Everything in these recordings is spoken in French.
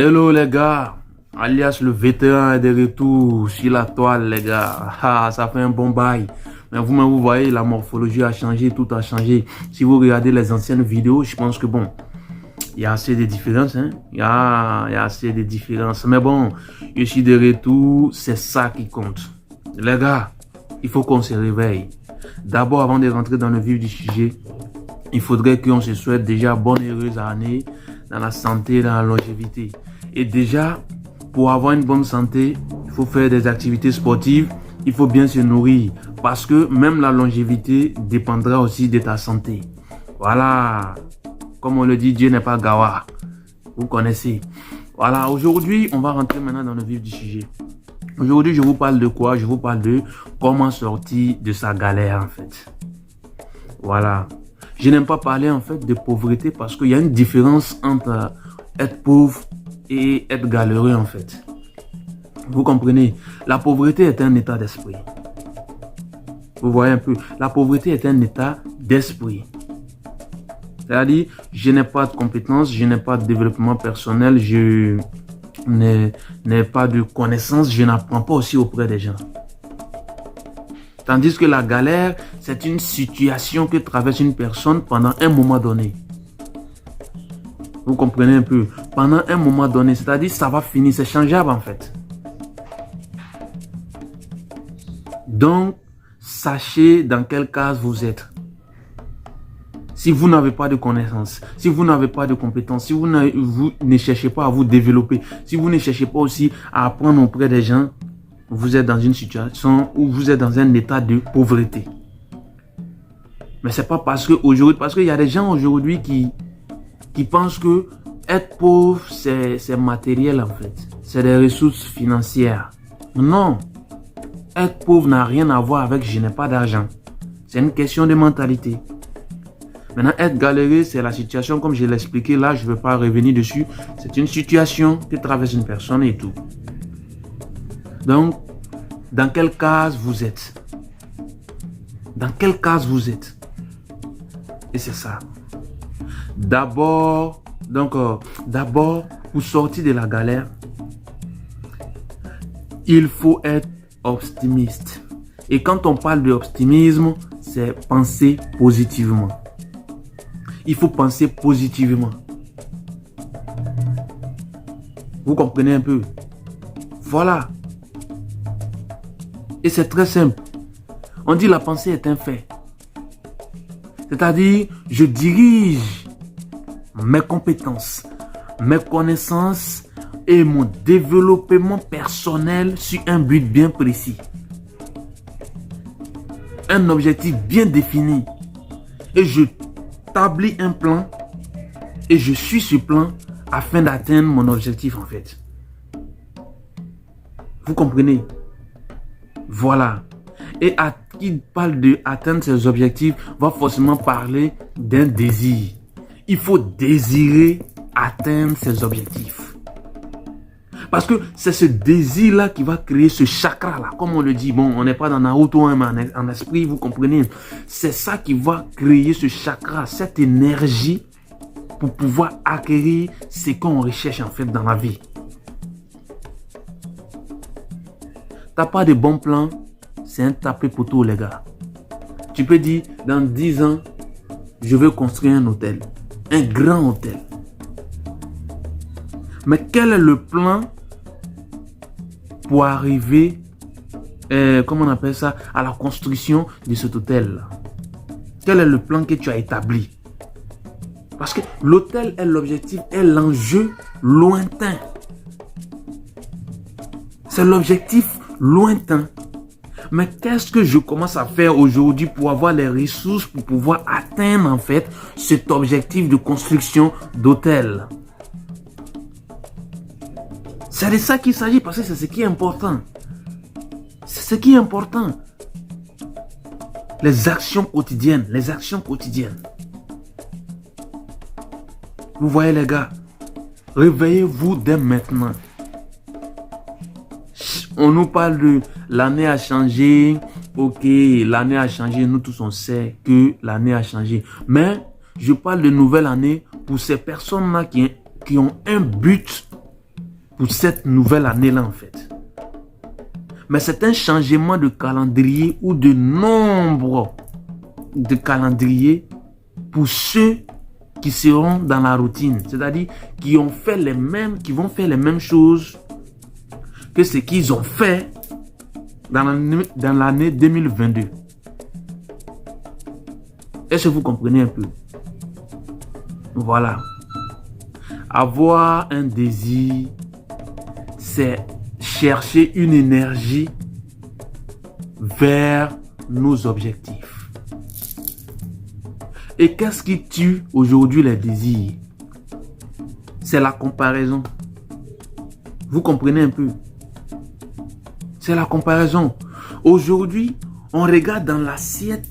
Hello les gars, alias le vétéran est de retour sur la toile les gars. Ah, ça fait un bon bail. Mais vous-même vous voyez, la morphologie a changé, tout a changé. Si vous regardez les anciennes vidéos, je pense que bon, il y a assez de différences. Hein? Il y a assez de différences. Mais bon, je suis de retour, c'est ça qui compte. Les gars, il faut qu'on se réveille. D'abord, avant de rentrer dans le vif du sujet, il faudrait qu'on se souhaite déjà bonne et heureuse année dans la santé, dans la longévité. Et déjà, pour avoir une bonne santé, il faut faire des activités sportives, il faut bien se nourrir. Parce que même la longévité dépendra aussi de ta santé. Voilà, comme on le dit, Dieu n'est pas gawa. Vous connaissez. Voilà, aujourd'hui, on va rentrer maintenant dans le vif du sujet. Aujourd'hui, je vous parle de quoi? Je vous parle de comment sortir de sa galère en fait. Voilà. Je n'aime pas parler en fait de pauvreté parce qu'il y a une différence entre être pauvre et être galéreux en fait. Vous comprenez? La pauvreté est un état d'esprit. Vous voyez un peu? La pauvreté est un état d'esprit. C'est-à-dire, je n'ai pas de compétences, je n'ai pas de développement personnel, je n'ai pas de connaissances, je n'apprends pas aussi auprès des gens. Tandis que la galère, c'est une situation que traverse une personne pendant un moment donné. Vous comprenez un peu? Pendant un moment donné, c'est-à-dire ça va finir, c'est changeable en fait. Donc, sachez dans quelle case vous êtes. Si vous n'avez pas de connaissances, si vous n'avez pas de compétences, si vous ne cherchez pas à vous développer, si vous ne cherchez pas aussi à apprendre auprès des gens, vous êtes dans une situation où vous êtes dans un état de pauvreté. Mais c'est pas parce que aujourd'hui, parce qu'il y a des gens aujourd'hui qui pensent que être pauvre, c'est matériel en fait. C'est des ressources financières. Non. Être pauvre n'a rien à voir avec je n'ai pas d'argent. C'est une question de mentalité. Maintenant, être galéré, c'est la situation, comme je l'ai expliqué, là, je ne vais pas revenir dessus. C'est une situation que traverse une personne et tout. Donc, dans quelle case vous êtes? Dans quelle case vous êtes? Et c'est ça. D'abord, pour sortir de la galère, il faut être optimiste. Et quand on parle d'optimisme, c'est penser positivement. Il faut penser positivement. Vous comprenez un peu? Voilà. Et c'est très simple. On dit la pensée est un fait. C'est-à-dire, je dirige mes compétences, mes connaissances et mon développement personnel sur un but bien précis. Un objectif bien défini. Et je établis un plan et je suis ce plan afin d'atteindre mon objectif en fait. Vous comprenez? Voilà. Et à qui parle d'atteindre ses objectifs va forcément parler d'un désir. Il faut désirer atteindre ses objectifs. Parce que c'est ce désir-là qui va créer ce chakra-là. Comme on le dit, bon, on n'est pas dans Naruto, mais en esprit, vous comprenez. C'est ça qui va créer ce chakra, cette énergie pour pouvoir acquérir ce qu'on recherche en fait dans la vie. T'as pas de bons plans, c'est un tapé poteau les gars. Tu peux dire, dans 10 ans, je veux construire un hôtel. Un grand hôtel. Mais quel est le plan pour arriver, comment on appelle ça, à la construction de cet hôtel? Quel est le plan que tu as établi? Parce que l'hôtel est l'objectif, est l'enjeu lointain. C'est l'objectif lointain. Mais qu'est-ce que je commence à faire aujourd'hui pour avoir les ressources pour pouvoir atteindre en fait cet objectif de construction d'hôtel? C'est de ça qu'il s'agit parce que c'est ce qui est important. C'est ce qui est important. Les actions quotidiennes. Les actions quotidiennes. Vous voyez les gars, réveillez-vous dès maintenant. On nous parle de l'année a changé. Ok, l'année a changé. Nous tous on sait que l'année a changé. Mais je parle de nouvelle année pour ces personnes-là qui ont un but pour cette nouvelle année-là en fait. Mais c'est un changement de calendrier ou de nombre de calendrier pour ceux qui seront dans la routine. C'est-à-dire qui vont faire les mêmes choses que ce qu'ils ont fait dans l'année 2022. Est-ce que vous comprenez un peu? Voilà. Avoir un désir, c'est chercher une énergie vers nos objectifs. Et qu'est-ce qui tue aujourd'hui les désirs? C'est la comparaison. Vous comprenez un peu? C'est la comparaison. Aujourd'hui, on regarde dans l'assiette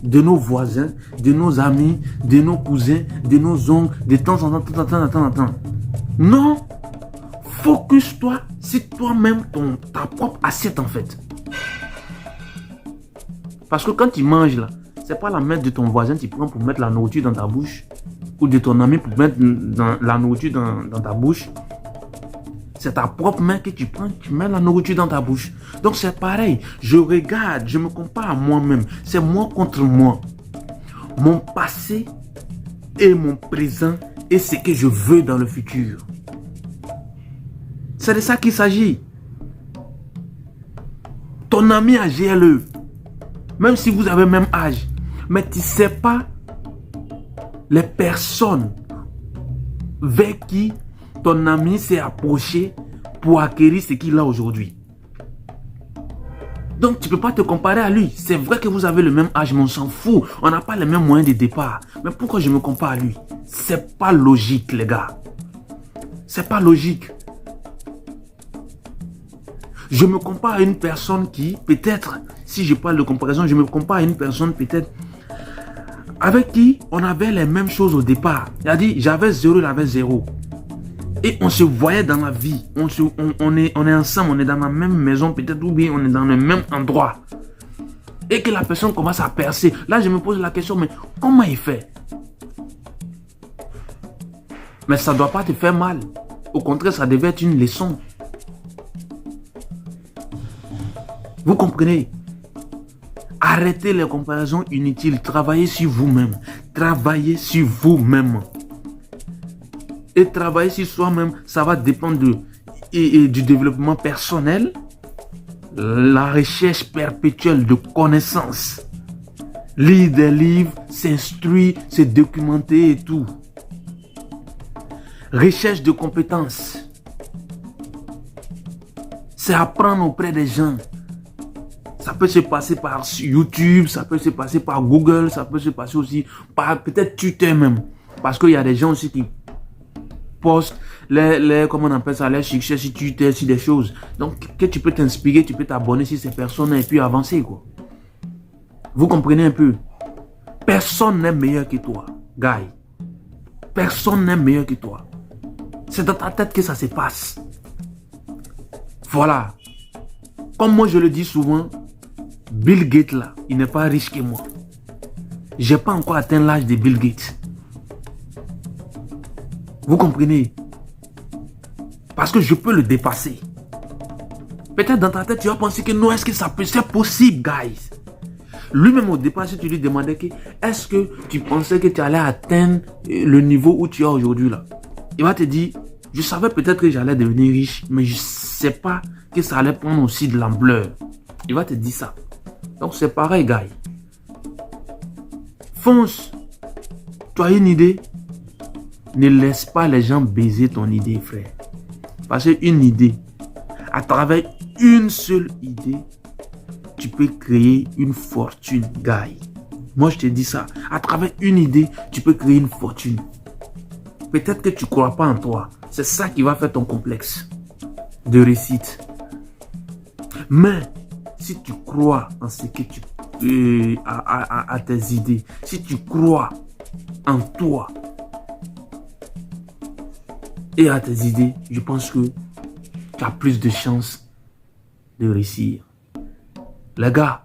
de nos voisins, de nos amis, de nos cousins, de nos oncles, de temps en temps. Non! Focus-toi sur toi-même, ta propre assiette en fait. Parce que quand tu manges là, c'est pas la main de ton voisin que tu prends pour mettre la nourriture dans ta bouche, ou de ton ami pour mettre la nourriture dans ta bouche. C'est ta propre main que tu prends, tu mets la nourriture dans ta bouche. Donc c'est pareil, je regarde, je me compare à moi-même. C'est moi contre moi. Mon passé et mon présent et ce que je veux dans le futur. C'est de ça qu'il s'agit. Ton ami a GLE, même si vous avez le même âge, mais tu ne sais pas les personnes vers qui ton ami s'est approché pour acquérir ce qu'il a aujourd'hui. Donc tu ne peux pas te comparer à lui. C'est vrai que vous avez le même âge, mais on s'en fout. On n'a pas les mêmes moyens de départ. Mais pourquoi je me compare à lui? C'est pas logique, les gars. C'est pas logique. Je me compare à une personne qui, peut-être, si je parle de comparaison, je me compare à une personne peut-être avec qui on avait les mêmes choses au départ. C'est-à-dire, j'avais 0, il avait 0. Et on se voyait dans la vie. On est ensemble, on est dans la même maison peut-être, ou bien on est dans le même endroit. Et que la personne commence à percer. Là, je me pose la question, mais comment il fait? Mais ça ne doit pas te faire mal. Au contraire, ça devait être une leçon. Vous comprenez? Arrêtez les comparaisons inutiles. Travaillez sur vous-même. Travaillez sur vous-même. Et travailler sur soi-même, ça va dépendre du développement personnel, la recherche perpétuelle de connaissances. Lire des livres, s'instruire, se documenter et tout. Recherche de compétences. C'est apprendre auprès des gens. Ça peut se passer par YouTube, ça peut se passer par Google, ça peut se passer aussi par peut-être Twitter même. Parce qu'il y a des gens aussi qui postent comment on appelle ça, les succès sur Twitter, sur des choses. Donc, que tu peux t'inspirer, tu peux t'abonner sur ces personnes et puis avancer, quoi. Vous comprenez un peu? Personne n'est meilleur que toi, guy. Personne n'est meilleur que toi. C'est dans ta tête que ça se passe. Voilà. Comme moi je le dis souvent, Bill Gates là, il n'est pas riche que moi. J'ai pas encore atteint l'âge de Bill Gates. Vous comprenez? Parce que je peux le dépasser. Peut-être dans ta tête, tu vas penser que non, est-ce que ça peut, c'est possible, guys? Lui-même au départ, si tu lui demandais que, est-ce que tu pensais que tu allais atteindre le niveau où tu es aujourd'hui là? Il va te dire, je savais peut-être que j'allais devenir riche, mais je ne sais pas que ça allait prendre aussi de l'ampleur. Il va te dire ça. Donc c'est pareil, gars. Fonce. Tu as une idée? Ne laisse pas les gens baiser ton idée, frère. Parce qu'une idée, à travers une seule idée, tu peux créer une fortune, gars. Moi, je te dis ça. À travers une idée, tu peux créer une fortune. Peut-être que tu ne crois pas en toi. C'est ça qui va faire ton complexe de réussite. Mais si tu crois en ce que tu à tes idées, si tu crois en toi et à tes idées, je pense que tu as plus de chances de réussir. Les gars,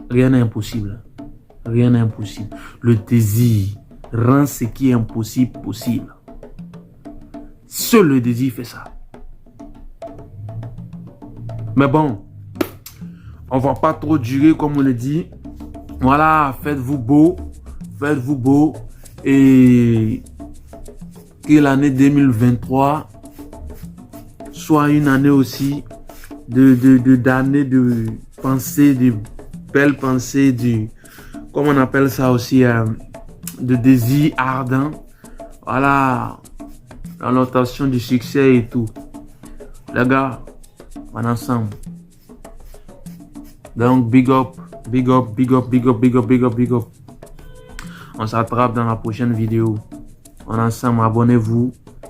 rien n'est impossible. Rien n'est impossible. Le désir rend ce qui est impossible possible. Seul le désir fait ça. Mais bon, on va pas trop durer comme on le dit. Voilà, faites-vous beau et que l'année 2023 soit une année aussi d'années de pensée, de belles pensées, comment on appelle ça aussi, de désir ardent. Voilà, dans l'obtention du succès et tout. Les gars, on est ensemble. Donc, big up. On s'attrape dans la prochaine vidéo. On est ensemble.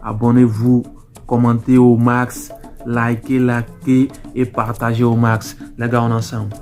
Abonnez-vous. Commentez au max. Likez et partagez au max. Les gars, on est ensemble.